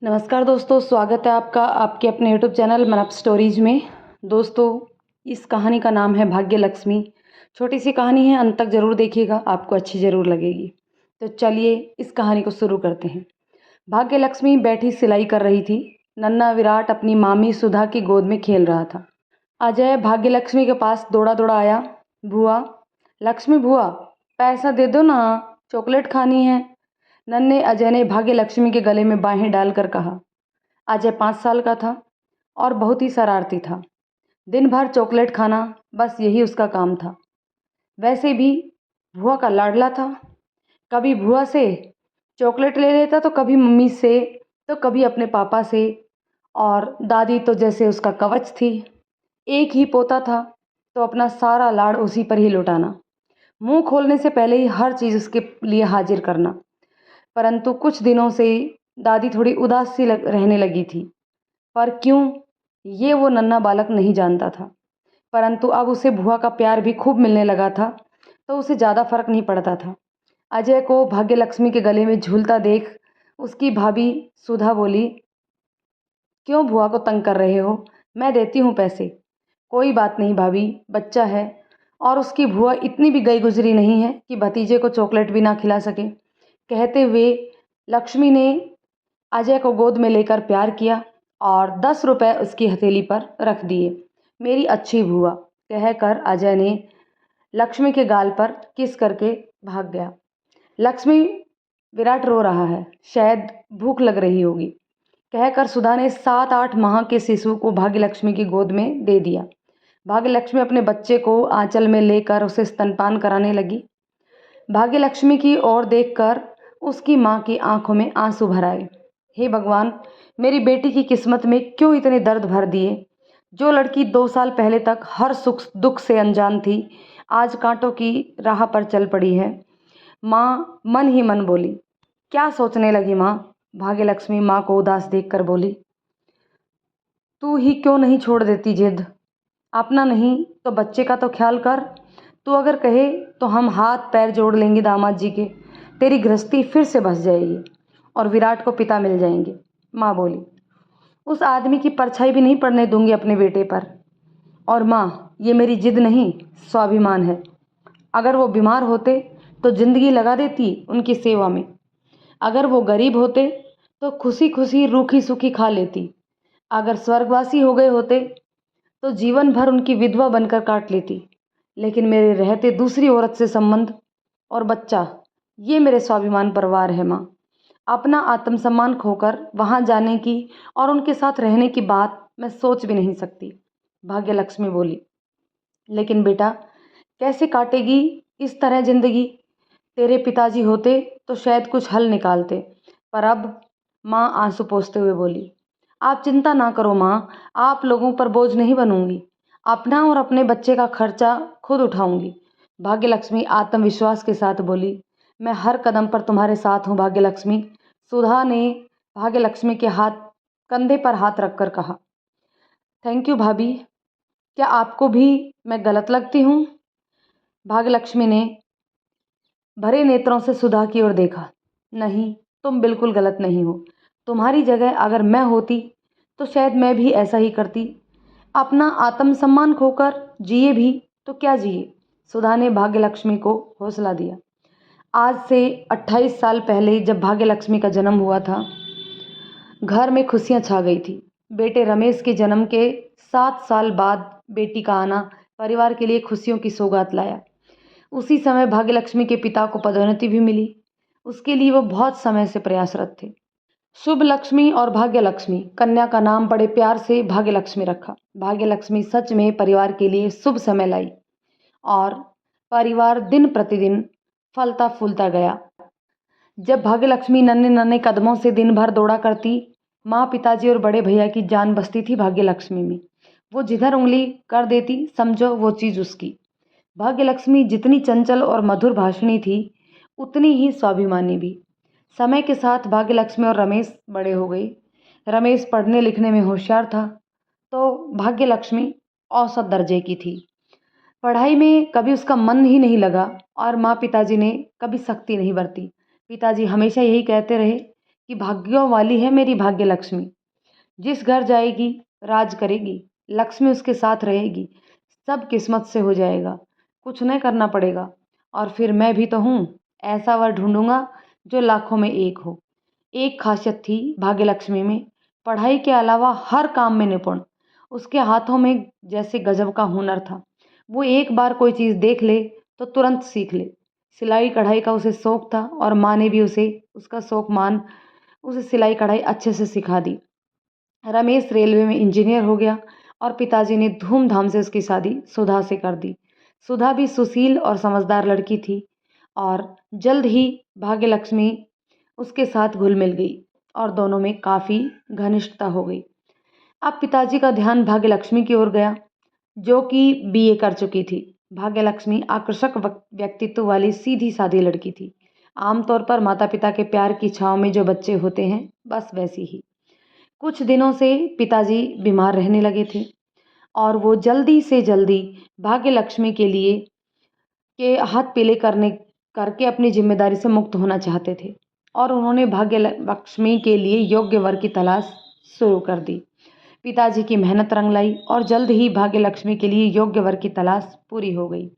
नमस्कार दोस्तों, स्वागत है आपका आपके अपने यूट्यूब चैनल मन अप स्टोरीज में। दोस्तों, इस कहानी का नाम है भाग्य लक्ष्मी। छोटी सी कहानी है, अंत तक ज़रूर देखिएगा, आपको अच्छी ज़रूर लगेगी। तो चलिए इस कहानी को शुरू करते हैं। भाग्य लक्ष्मी बैठी सिलाई कर रही थी। नन्हा विराट अपनी मामी सुधा की गोद में खेल रहा था। अजय भाग्य लक्ष्मी के पास दौड़ा दौड़ा आया। बुआ, लक्ष्मी बुआ, पैसा दे दो ना, चॉकलेट खानी है। नन्हे अजय ने भाग्य लक्ष्मी के गले में बाहें डालकर कहा। अजय 5 साल का था और बहुत ही शरारती था। दिन भर चॉकलेट खाना, बस यही उसका काम था। वैसे भी बुआ का लाडला था। कभी बुआ से चॉकलेट ले लेता तो कभी मम्मी से, तो कभी अपने पापा से, और दादी तो जैसे उसका कवच थी। एक ही पोता था तो अपना सारा लाड़ उसी पर ही लुटाना। मुंह खोलने से पहले ही हर चीज़ उसके लिए हाजिर करना। परंतु कुछ दिनों से दादी थोड़ी उदास सी रहने लगी थी। पर क्यों, ये वो नन्हा बालक नहीं जानता था। परंतु अब उसे बुआ का प्यार भी खूब मिलने लगा था, तो उसे ज़्यादा फर्क नहीं पड़ता था। अजय को भाग्य लक्ष्मी के गले में झूलता देख उसकी भाभी सुधा बोली, क्यों बुआ को तंग कर रहे हो, मैं देती हूँ पैसे। कोई बात नहीं भाभी, बच्चा है और उसकी बुआ इतनी भी गई गुजरी नहीं है कि भतीजे को चॉकलेट भी ना खिला सके। कहते हुए लक्ष्मी ने अजय को गोद में लेकर प्यार किया और 10 रुपए उसकी हथेली पर रख दिए। मेरी अच्छी बुआ, कहकर अजय ने लक्ष्मी के गाल पर किस करके भाग गया। लक्ष्मी, विराट रो रहा है, शायद भूख लग रही होगी, कहकर सुधा ने 7-8 माह के शिशु को भाग्यलक्ष्मी की गोद में दे दिया। भाग्यलक्ष्मी अपने बच्चे को आंचल में लेकर उसे स्तनपान कराने लगी। भाग्यलक्ष्मी की ओर देखकर उसकी माँ की आंखों में आंसू भर आए। हे भगवान, मेरी बेटी की किस्मत में क्यों इतने दर्द भर दिए। जो लड़की 2 साल पहले तक हर सुख दुख से अनजान थी, आज कांटों की राह पर चल पड़ी है। माँ मन ही मन बोली। क्या सोचने लगी माँ? भाग्यलक्ष्मी माँ को उदास देखकर बोली, तू ही क्यों नहीं छोड़ देती जिद? अपना नहीं तो बच्चे का तो ख्याल कर। तू अगर कहे तो हम हाथ पैर जोड़ लेंगे दामाद जी के, तेरी गृहस्थी फिर से बस जाएगी और विराट को पिता मिल जाएंगे। माँ बोली, उस आदमी की परछाई भी नहीं पड़ने दूंगी अपने बेटे पर। और माँ, ये मेरी जिद नहीं, स्वाभिमान है। अगर वो बीमार होते तो जिंदगी लगा देती उनकी सेवा में। अगर वो गरीब होते तो खुशी खुशी रूखी सूखी खा लेती। अगर स्वर्गवासी हो गए होते तो जीवन भर उनकी विधवा बनकर काट लेती। लेकिन मेरे रहते दूसरी औरत से संबंध और बच्चा, ये मेरे स्वाभिमान पर वार है माँ। अपना आत्मसम्मान खोकर वहाँ जाने की और उनके साथ रहने की बात मैं सोच भी नहीं सकती। भाग्यलक्ष्मी बोली, लेकिन बेटा, कैसे काटेगी इस तरह जिंदगी? तेरे पिताजी होते तो शायद कुछ हल निकालते, पर अब। माँ आंसू पोंछते हुए बोली, आप चिंता ना करो माँ, आप लोगों पर बोझ नहीं बनूंगी। अपना और अपने बच्चे का खर्चा खुद उठाऊंगी। भाग्यलक्ष्मी आत्मविश्वास के साथ बोली, मैं हर कदम पर तुम्हारे साथ हूँ भाग्यलक्ष्मी। सुधा ने भाग्यलक्ष्मी के कंधे पर हाथ रखकर कहा। थैंक यू भाभी। क्या आपको भी मैं गलत लगती हूँ? भाग्यलक्ष्मी ने भरे नेत्रों से सुधा की ओर देखा। नहीं, तुम बिल्कुल गलत नहीं हो। तुम्हारी जगह अगर मैं होती तो शायद मैं भी ऐसा ही करती। अपना आत्मसम्मान खोकर जिए भी तो क्या जिए। सुधा ने भाग्यलक्ष्मी को हौसला दिया। आज से 28 साल पहले जब भाग्यलक्ष्मी का जन्म हुआ था, घर में खुशियां छा गई थी। बेटे रमेश के जन्म के 7 साल बाद बेटी का आना परिवार के लिए खुशियों की सौगात लाया। उसी समय भाग्यलक्ष्मी के पिता को पदोन्नति भी मिली। उसके लिए वो बहुत समय से प्रयासरत थे। शुभ लक्ष्मी और भाग्यलक्ष्मी, कन्या का नाम बड़े प्यार से भाग्यलक्ष्मी रखा। भाग्यलक्ष्मी सच में परिवार के लिए शुभ समय लाई और परिवार दिन प्रतिदिन फलता फूलता गया। जब भाग्यलक्ष्मी नन्हे नन्हे कदमों से दिन भर दौड़ा करती, माँ, पिताजी और बड़े भैया की जान बसती थी भाग्यलक्ष्मी में। वो जिधर उंगली कर देती, समझो वो चीज़ उसकी। भाग्यलक्ष्मी जितनी चंचल और मधुर भाषिणी थी, उतनी ही स्वाभिमानी भी। समय के साथ भाग्यलक्ष्मी और रमेश बड़े हो गए। रमेश पढ़ने लिखने में होशियार था, तो भाग्यलक्ष्मी औसत दर्जे की थी। पढ़ाई में कभी उसका मन ही नहीं लगा और माँ पिताजी ने कभी सख्ती नहीं बरती। पिताजी हमेशा यही कहते रहे कि भाग्यों वाली है मेरी भाग्य लक्ष्मी। जिस घर जाएगी राज करेगी, लक्ष्मी उसके साथ रहेगी, सब किस्मत से हो जाएगा, कुछ नहीं करना पड़ेगा। और फिर मैं भी तो हूँ, ऐसा वर ढूंढूंगा जो लाखों में एक हो। एक खासियत थी भाग्य लक्ष्मी में, पढ़ाई के अलावा हर काम में निपुण। उसके हाथों में जैसे गजब का हुनर था। वो एक बार कोई चीज़ देख ले तो तुरंत सीख ले। सिलाई कढ़ाई का उसे शौक था और माँ ने भी उसे उसका शौक मान उसे सिलाई कढ़ाई अच्छे से सिखा दी। रमेश रेलवे में इंजीनियर हो गया और पिताजी ने धूमधाम से उसकी शादी सुधा से कर दी। सुधा भी सुशील और समझदार लड़की थी और जल्द ही भाग्य लक्ष्मी उसके साथ घुल मिल गई और दोनों में काफ़ी घनिष्ठता हो गई। अब पिताजी का ध्यान भाग्य लक्ष्मी की ओर गया, जो कि बीए कर चुकी थी। भाग्य लक्ष्मी आकर्षक व्यक्तित्व वाली सीधी सादी लड़की थी। आमतौर पर माता पिता के प्यार की छाँव में जो बच्चे होते हैं, बस वैसी ही। कुछ दिनों से पिताजी बीमार रहने लगे थे और वो जल्दी से जल्दी भाग्य लक्ष्मी के लिए के हाथ पीले करके अपनी जिम्मेदारी से मुक्त होना चाहते थे और उन्होंने भाग्य लक्ष्मी के लिए योग्य वर की तलाश शुरू कर दी। पिताजी की मेहनत रंग लाई और जल्द ही भाग्य लक्ष्मी के लिए योग्य वर की तलाश पूरी हो गई।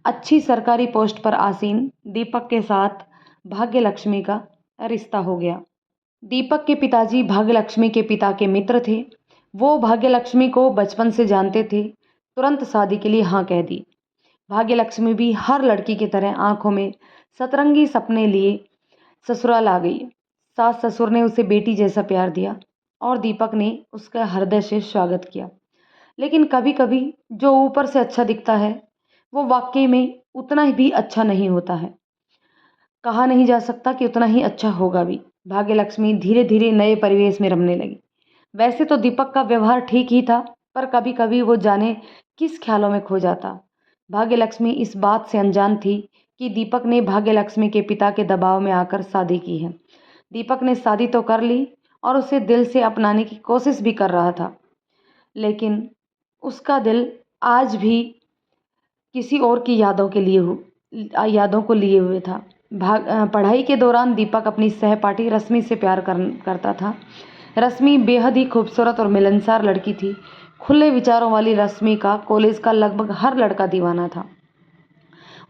अच्छी सरकारी पोस्ट पर आसीन दीपक के साथ भाग्य लक्ष्मी का रिश्ता हो गया। दीपक के पिताजी भाग्यलक्ष्मी के पिता के मित्र थे। वो भाग्यलक्ष्मी को बचपन से जानते थे। तुरंत शादी के लिए हाँ कह दी। भाग्यलक्ष्मी भी हर लड़की की तरह आंखों में सतरंगी सपने लिए ससुराल आ गई। सास ससुर ने उसे बेटी जैसा प्यार दिया और दीपक ने उसका हृदय से स्वागत किया। लेकिन कभी कभी जो ऊपर से अच्छा दिखता है वो वाकई में उतना ही भी अच्छा नहीं होता है। कहा नहीं जा सकता कि उतना ही अच्छा होगा भी। भाग्यलक्ष्मी धीरे धीरे नए परिवेश में रमने लगी। वैसे तो दीपक का व्यवहार ठीक ही था, पर कभी कभी वो जाने किस ख्यालों में खो जाता। भाग्यलक्ष्मी इस बात से अनजान थी कि दीपक ने भाग्यलक्ष्मी के पिता के दबाव में आकर शादी की है। दीपक ने शादी तो कर ली और उसे दिल से अपनाने की कोशिश भी कर रहा था, लेकिन उसका दिल आज भी किसी और की यादों को लिए हुए था। पढ़ाई के दौरान दीपक अपनी सहपाठी रश्मि से प्यार करता था। रश्मि बेहद ही खूबसूरत और मिलनसार लड़की थी। खुले विचारों वाली रश्मि का कॉलेज का लगभग हर लड़का दीवाना था।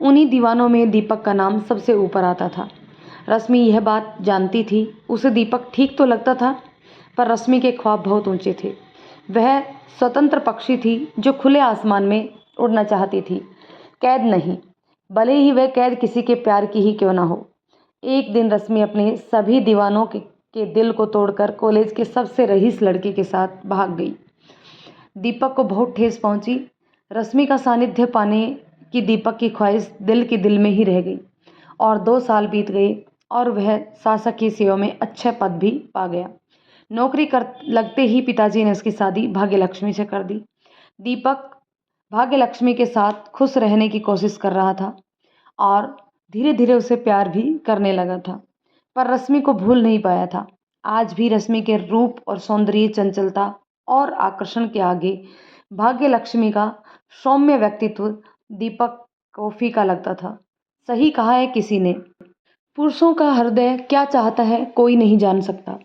उन्हीं दीवानों में दीपक का नाम सबसे ऊपर आता था। रश्मि यह बात जानती थी। उसे दीपक ठीक तो लगता था, पर रश्मि के ख्वाब बहुत ऊंचे थे। वह स्वतंत्र पक्षी थी जो खुले आसमान में उड़ना चाहती थी, कैद नहीं, भले ही वह कैद किसी के प्यार की ही क्यों ना हो। एक दिन रश्मि अपने सभी दीवानों के दिल को तोड़कर कॉलेज के सबसे रईस लड़के के साथ भाग गई। दीपक को बहुत ठेस पहुंची। रश्मि का सानिध्य पाने की दीपक की ख्वाहिश दिल के दिल में ही रह गई और 2 साल बीत गए और वह शासक की सेवा में अच्छा पद भी पा गया। नौकरी कर लगते ही पिताजी ने उसकी शादी भाग्यलक्ष्मी से कर दी। दीपक भाग्यलक्ष्मी के साथ खुश रहने की कोशिश कर रहा था और धीरे धीरे उसे प्यार भी करने लगा था, पर रश्मि को भूल नहीं पाया था। आज भी रश्मि के रूप और सौंदर्य, चंचलता और आकर्षण के आगे भाग्यलक्ष्मी का सौम्य व्यक्तित्व दीपक को फीका लगता था। सही कहा है किसी ने, पुरुषों का हृदय क्या चाहता है कोई नहीं जान सकता।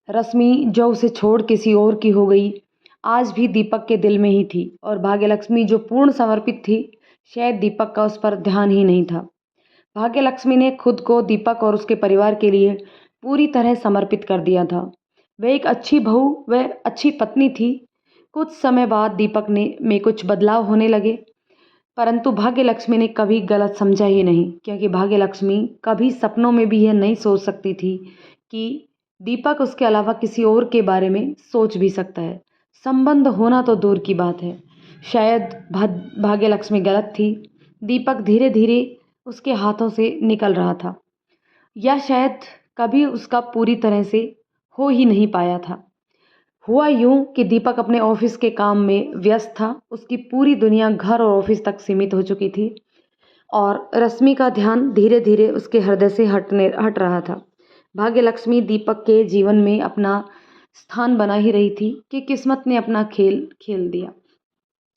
रश्मि जो उसे छोड़ किसी और की हो गई, आज भी दीपक के दिल में ही थी और भाग्यलक्ष्मी जो पूर्ण समर्पित थी, शायद दीपक का उस पर ध्यान ही नहीं था। भाग्यलक्ष्मी ने खुद को दीपक और उसके परिवार के लिए पूरी तरह समर्पित कर दिया था। वह एक अच्छी बहू, वह अच्छी पत्नी थी। कुछ समय बाद दीपक में कुछ बदलाव होने लगे, परंतु भाग्यलक्ष्मी ने कभी गलत समझा ही नहीं, क्योंकि भाग्यलक्ष्मी कभी सपनों में भी यह नहीं सोच सकती थी कि दीपक उसके अलावा किसी और के बारे में सोच भी सकता है। संबंध होना तो दूर की बात है। शायद भाग्यलक्ष्मी गलत थी। दीपक धीरे धीरे उसके हाथों से निकल रहा था, या शायद कभी उसका पूरी तरह से हो ही नहीं पाया था। हुआ यूं कि दीपक अपने ऑफिस के काम में व्यस्त था। उसकी पूरी दुनिया घर और ऑफिस तक सीमित हो चुकी थी और रश्मि का ध्यान धीरे धीरे उसके हृदय से हट रहा था। भाग्यलक्ष्मी दीपक के जीवन में अपना स्थान बना ही रही थी कि किस्मत ने अपना खेल खेल दिया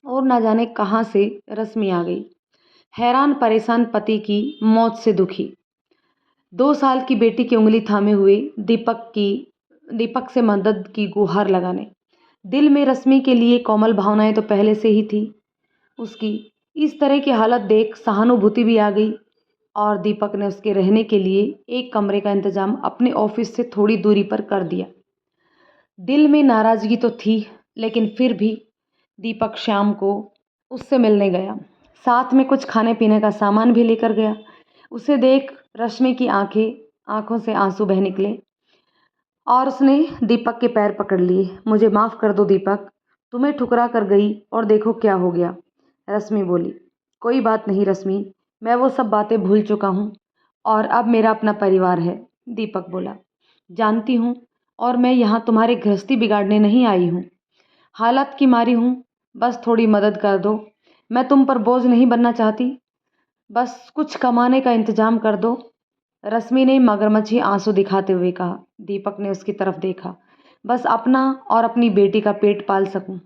और ना जाने कहाँ से रश्मि आ गई। हैरान परेशान पति की मौत से दुखी 2 साल की बेटी की उंगली थामे हुए दीपक से मदद की गुहार लगाने। दिल में रश्मि के लिए कोमल भावनाएं तो पहले से ही थी उसकी। इस तरह की हालत देख सहानुभूति भी आ गई और दीपक ने उसके रहने के लिए एक कमरे का इंतजाम अपने ऑफिस से थोड़ी दूरी पर कर दिया। दिल में नाराजगी तो थी, लेकिन फिर भी दीपक शाम को उससे मिलने गया। साथ में कुछ खाने पीने का सामान भी लेकर गया। उसे देख रश्मि की आंखों से आंसू बह निकले और उसने दीपक के पैर पकड़ लिए। मुझे माफ़ कर दो दीपक, तुम्हें ठुकरा कर गई और देखो क्या हो गया। रश्मि बोली। कोई बात नहीं रश्मि, मैं वो सब बातें भूल चुका हूँ और अब मेरा अपना परिवार है। दीपक बोला। जानती हूँ, और मैं यहाँ तुम्हारी गृहस्थी बिगाड़ने नहीं आई हूँ। हालत की मारी हूँ, बस थोड़ी मदद कर दो। मैं तुम पर बोझ नहीं बनना चाहती, बस कुछ कमाने का इंतजाम कर दो। रश्मि ने मगरमच्छी आंसू दिखाते हुए कहा। दीपक ने उसकी तरफ देखा। बस अपना और अपनी बेटी का पेट पाल सकूं।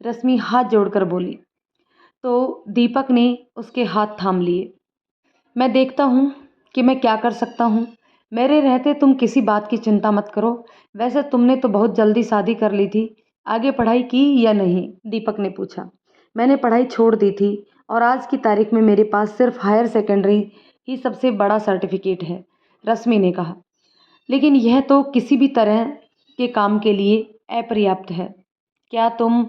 रश्मि हाथ जोड़कर बोली। तो दीपक ने उसके हाथ थाम लिए। मैं देखता हूँ कि मैं क्या कर सकता हूँ। मेरे रहते तुम किसी बात की चिंता मत करो। वैसे तुमने तो बहुत जल्दी शादी कर ली थी, आगे पढ़ाई की या नहीं? दीपक ने पूछा। मैंने पढ़ाई छोड़ दी थी और आज की तारीख में मेरे पास सिर्फ हायर सेकेंडरी ही सबसे बड़ा सर्टिफिकेट है। रश्मि ने कहा। लेकिन यह तो किसी भी तरह के काम के लिए अपर्याप्त है। क्या तुम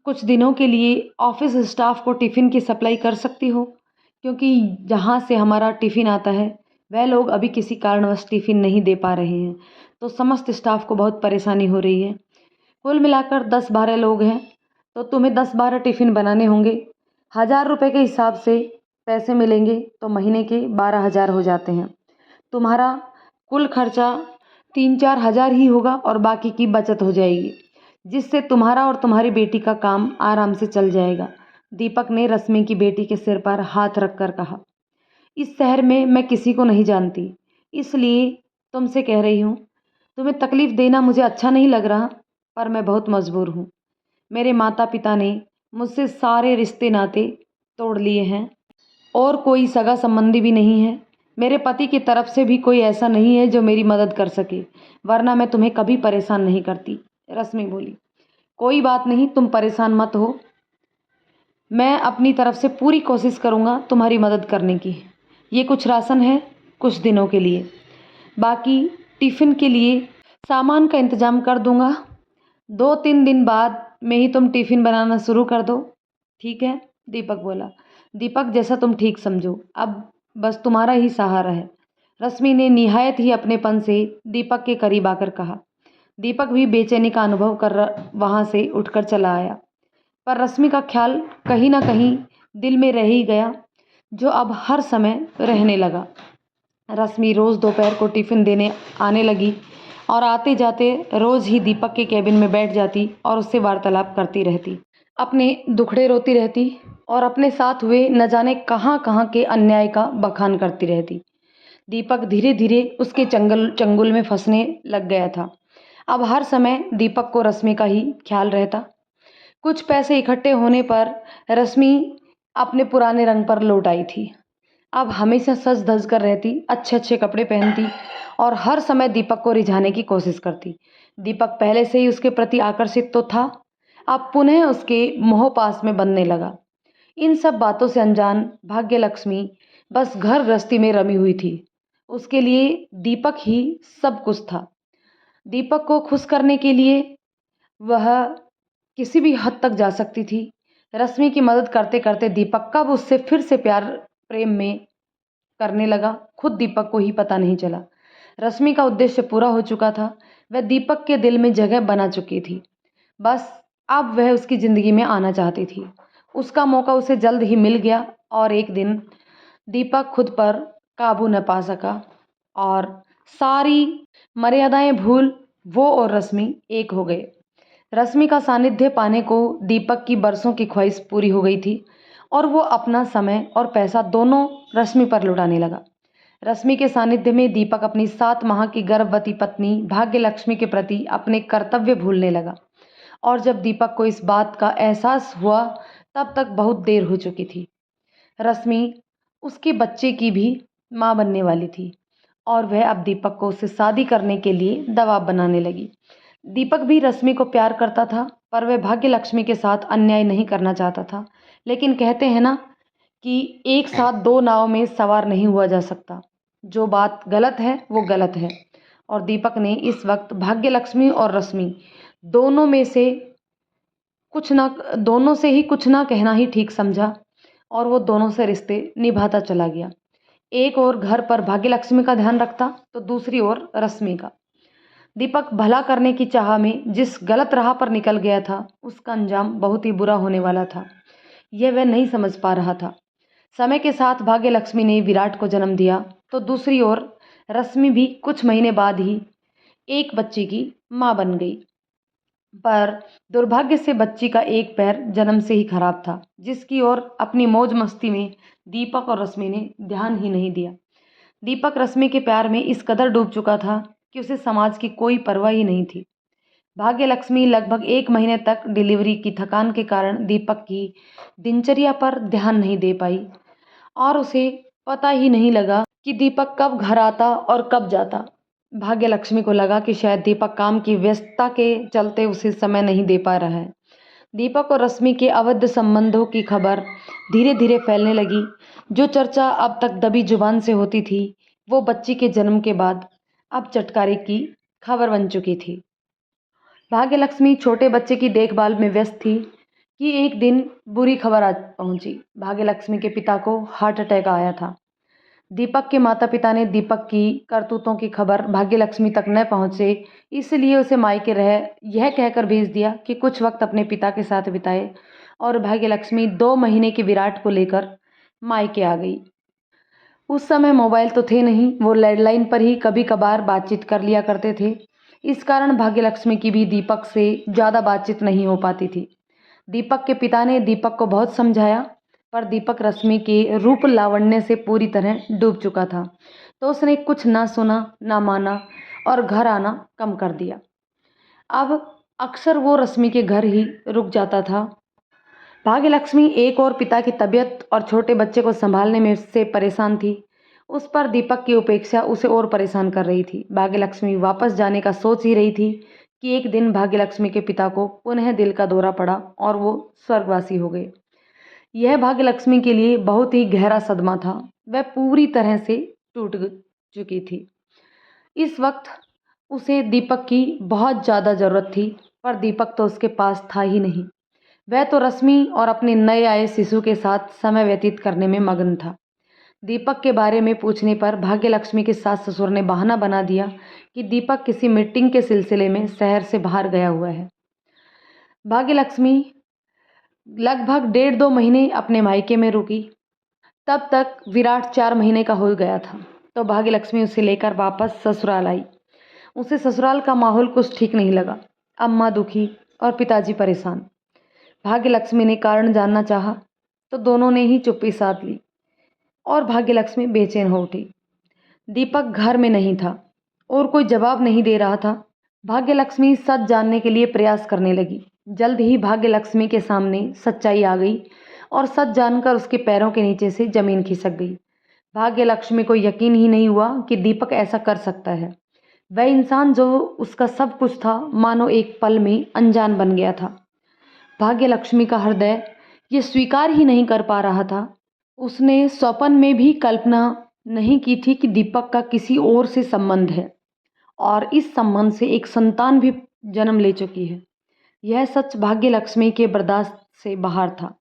कुछ दिनों के लिए ऑफिस स्टाफ को टिफ़िन की सप्लाई कर सकती हो? क्योंकि जहाँ से हमारा टिफ़िन आता है वह लोग अभी किसी कारणवश टिफ़िन नहीं दे पा रहे हैं, तो समस्त स्टाफ को बहुत परेशानी हो रही है। कुल मिलाकर 10-12 लोग हैं, तो तुम्हें 10-12 टिफ़िन बनाने होंगे। 1000 रुपये के हिसाब से पैसे मिलेंगे तो महीने के 12,000 हो जाते हैं। तुम्हारा कुल खर्चा 3-4 हज़ार ही होगा और बाकी की बचत हो जाएगी, जिससे तुम्हारा और तुम्हारी बेटी का काम आराम से चल जाएगा। दीपक ने रश्मि की बेटी के सिर पर हाथ रखकर कहा। इस शहर में मैं किसी को नहीं जानती, इसलिए तुमसे कह रही हूँ। तुम्हें तकलीफ़ देना मुझे अच्छा नहीं लग रहा, पर मैं बहुत मजबूर हूँ। मेरे माता पिता ने मुझसे सारे रिश्ते नाते तोड़ लिए हैं और कोई सगा संबंधी भी नहीं है। मेरे पति की तरफ से भी कोई ऐसा नहीं है जो मेरी मदद कर सके, वरना मैं तुम्हें कभी परेशान नहीं करती। रश्मि बोली। कोई बात नहीं, तुम परेशान मत हो। मैं अपनी तरफ से पूरी कोशिश करूँगा तुम्हारी मदद करने की। ये कुछ राशन है कुछ दिनों के लिए, बाकी टिफ़िन के लिए सामान का इंतज़ाम कर दूँगा। 2-3 दिन बाद में ही तुम टिफ़िन बनाना शुरू कर दो, ठीक है? दीपक बोला। दीपक, जैसा तुम ठीक समझो, अब बस तुम्हारा ही सहारा है। रश्मि ने निहायत ही अपनेपन से दीपक के करीब आकर कहा। दीपक भी बेचैनी का अनुभव कर वहाँ से उठकर चला आया, पर रश्मि का ख्याल कहीं ना कहीं दिल में रह ही गया, जो अब हर समय रहने लगा। रश्मि रोज़ दोपहर को टिफ़िन देने आने लगी और आते जाते रोज़ ही दीपक के केबिन में बैठ जाती और उससे वार्तालाप करती रहती। अपने दुखड़े रोती रहती और अपने साथ हुए न जाने कहाँ कहाँ के अन्याय का बखान करती रहती। दीपक धीरे धीरे उसके चंगुल में फंसने लग गया था। अब हर समय दीपक को रश्मि का ही ख्याल रहता। कुछ पैसे इकट्ठे होने पर रश्मि अपने पुराने रंग पर लौट आई थी। अब हमेशा सज धज कर रहती, अच्छे अच्छे कपड़े पहनती और हर समय दीपक को रिझाने की कोशिश करती। दीपक पहले से ही उसके प्रति आकर्षित तो था, अब पुनः उसके मोह पास में बनने लगा। इन सब बातों से अनजान भाग्य लक्ष्मी बस घर गृहस्थी में रमी हुई थी। उसके लिए दीपक ही सब कुछ था। दीपक को खुश करने के लिए वह किसी भी हद तक जा सकती थी। रश्मि की मदद करते करते दीपक कब उससे फिर से प्यार प्रेम में करने लगा, खुद दीपक को ही पता नहीं चला। रश्मि का उद्देश्य पूरा हो चुका था। वह दीपक के दिल में जगह बना चुकी थी। बस अब वह उसकी ज़िंदगी में आना चाहती थी। उसका मौका उसे जल्द ही मिल गया और एक दिन दीपक खुद पर काबू न पा सका और सारी मर्यादाएं भूल वो और रश्मि एक हो गए। रश्मि का सानिध्य पाने को दीपक की बरसों की ख्वाहिश पूरी हो गई थी और वो अपना समय और पैसा दोनों रश्मि पर लुटाने लगा। रश्मि के सानिध्य में दीपक अपनी 7 माह की गर्भवती पत्नी भाग्यलक्ष्मी के प्रति अपने कर्तव्य भूलने लगा और जब दीपक को इस बात का एहसास हुआ तब तक बहुत देर हो चुकी थी। रश्मि उसके बच्चे की भी माँ बनने वाली थी और वह अब दीपक को उससे शादी करने के लिए दबाव बनाने लगी। दीपक भी रश्मि को प्यार करता था, पर वह भाग्य लक्ष्मी के साथ अन्याय नहीं करना चाहता था। लेकिन कहते हैं ना कि एक साथ दो नाव में सवार नहीं हुआ जा सकता। जो बात गलत है वो गलत है। और दीपक ने इस वक्त भाग्य लक्ष्मी और रश्मि दोनों में से दोनों से ही कुछ ना कहना ही ठीक समझा और वो दोनों से रिश्ते निभाता चला गया। एक और घर पर भाग्य लक्ष्मी का ध्यान रखता तो दूसरी ओर रश्मि का। दीपक भला करने की चाह में जिस गलत राह पर निकल गया था उसका अंजाम बहुत ही बुरा होने वाला था। यह वह नहीं समझ पा रहा था। समय के साथ भाग्य लक्ष्मी ने विराट को जन्म दिया तो दूसरी ओर रश्मि भी कुछ महीने बाद ही एक बच्ची की माँ बन गई। पर दुर्भाग्य से बच्ची का एक पैर जन्म से ही खराब था, जिसकी ओर अपनी मौज मस्ती में दीपक और रश्मि ने ध्यान ही नहीं दिया। दीपक रश्मि के प्यार में इस कदर डूब चुका था कि उसे समाज की कोई परवाह ही नहीं थी। भाग्य लक्ष्मी लगभग एक महीने तक डिलीवरी की थकान के कारण दीपक की दिनचर्या पर ध्यान नहीं दे पाई और उसे पता ही नहीं लगा कि दीपक कब घर आता और कब जाता। भाग्य लक्ष्मी को लगा कि शायद दीपक काम की व्यस्तता के चलते उसे समय नहीं दे पा रहा है। दीपक और रश्मि के अवैध संबंधों की खबर धीरे धीरे फैलने लगी। जो चर्चा अब तक दबी जुबान से होती थी वो बच्ची के जन्म के बाद अब चटकारे की खबर बन चुकी थी। भाग्य लक्ष्मी छोटे बच्चे की देखभाल में व्यस्त थी कि एक दिन बुरी खबर आ पहुंची। भाग्य लक्ष्मी के पिता को हार्ट अटैक आया था। दीपक के माता पिता ने दीपक की करतूतों की खबर भाग्य लक्ष्मी तक न पहुंचे, इसलिए उसे मायके रह यह कहकर भेज दिया कि कुछ वक्त अपने पिता के साथ बिताए। और भाग्य लक्ष्मी 2 महीने के विराट को लेकर मायके आ गई। उस समय मोबाइल तो थे नहीं, वो लैंडलाइन पर ही कभी कभार बातचीत कर लिया करते थे। इस कारण भाग्य लक्ष्मी की भी दीपक से ज़्यादा बातचीत नहीं हो पाती थी। दीपक के पिता ने दीपक को बहुत समझाया, पर दीपक रश्मि के रूप लावण्य से पूरी तरह डूब चुका था, तो उसने कुछ ना सुना ना माना और घर आना कम कर दिया। अब अक्सर वो रश्मि के घर ही रुक जाता था। भाग्य लक्ष्मी एक और पिता की तबीयत और छोटे बच्चे को संभालने में उससे परेशान थी। उस पर दीपक की उपेक्षा उसे और परेशान कर रही थी। भाग्य लक्ष्मी वापस जाने का सोच ही रही थी कि एक दिन भाग्य लक्ष्मी के पिता को पुनः दिल का दौरा पड़ा और वो स्वर्गवासी हो गए। यह भाग्य लक्ष्मी के लिए बहुत ही गहरा सदमा था। वह पूरी तरह से टूट चुकी थी। इस वक्त उसे दीपक की बहुत ज़्यादा ज़रूरत थी, पर दीपक तो उसके पास था ही नहीं। वह तो रश्मि और अपने नए आए शिशु के साथ समय व्यतीत करने में मग्न था। दीपक के बारे में पूछने पर भाग्य लक्ष्मी के सास ससुर ने बहाना बना दिया कि दीपक किसी मीटिंग के सिलसिले में शहर से बाहर गया हुआ है। भाग्य लक्ष्मी लगभग 1.5-2 महीने अपने मायके में रुकी। तब तक विराट 4 महीने का हो गया था, तो भाग्य लक्ष्मी उसे लेकर वापस ससुराल आई। उसे ससुराल का माहौल कुछ ठीक नहीं लगा। अम्मा दुखी और पिताजी परेशान। भाग्य लक्ष्मी ने कारण जानना चाहा तो दोनों ने ही चुप्पी साध ली और भाग्य लक्ष्मी बेचैन हो उठी। दीपक घर में नहीं था और कोई जवाब नहीं दे रहा था। भाग्य लक्ष्मी सच जानने के लिए प्रयास करने लगी। जल्द ही भाग्य लक्ष्मी के सामने सच्चाई आ गई और सच जानकर उसके पैरों के नीचे से जमीन खिसक गई। भाग्य लक्ष्मी को यकीन ही नहीं हुआ कि दीपक ऐसा कर सकता है। वह इंसान जो उसका सब कुछ था, मानो एक पल में अनजान बन गया था। भाग्य लक्ष्मी का हृदय ये स्वीकार ही नहीं कर पा रहा था। उसने स्वप्न में भी कल्पना नहीं की थी कि दीपक का किसी और से संबंध है और इस संबंध से एक संतान भी जन्म ले चुकी है। यह सच भाग्य लक्ष्मी के बर्दाश्त से बाहर था।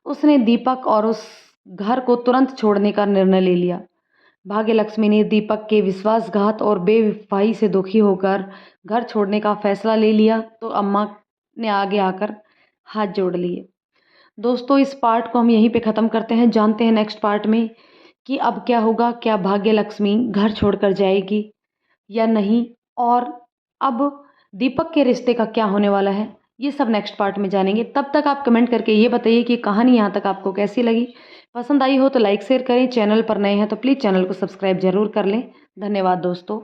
उसने दीपक और उस घर को तुरंत छोड़ने का निर्णय ले लिया। भाग्य लक्ष्मी ने दीपक के विश्वासघात और बेवफाई से दुखी होकर घर छोड़ने का फैसला ले लिया तो अम्मा ने आगे आकर हाथ जोड़ लिए। दोस्तों, इस पार्ट को हम यहीं पे ख़त्म करते हैं। जानते हैं नेक्स्ट पार्ट में कि अब क्या होगा। क्या भाग्य लक्ष्मी घर छोड़कर जाएगी या नहीं, और अब दीपक के रिश्ते का क्या होने वाला है, ये सब नेक्स्ट पार्ट में जानेंगे। तब तक आप कमेंट करके ये बताइए कि कहानी यहाँ तक आपको कैसी लगी। पसंद आई हो तो लाइक शेयर करें। चैनल पर नए हैं तो प्लीज़ चैनल को सब्सक्राइब जरूर कर लें। धन्यवाद दोस्तों।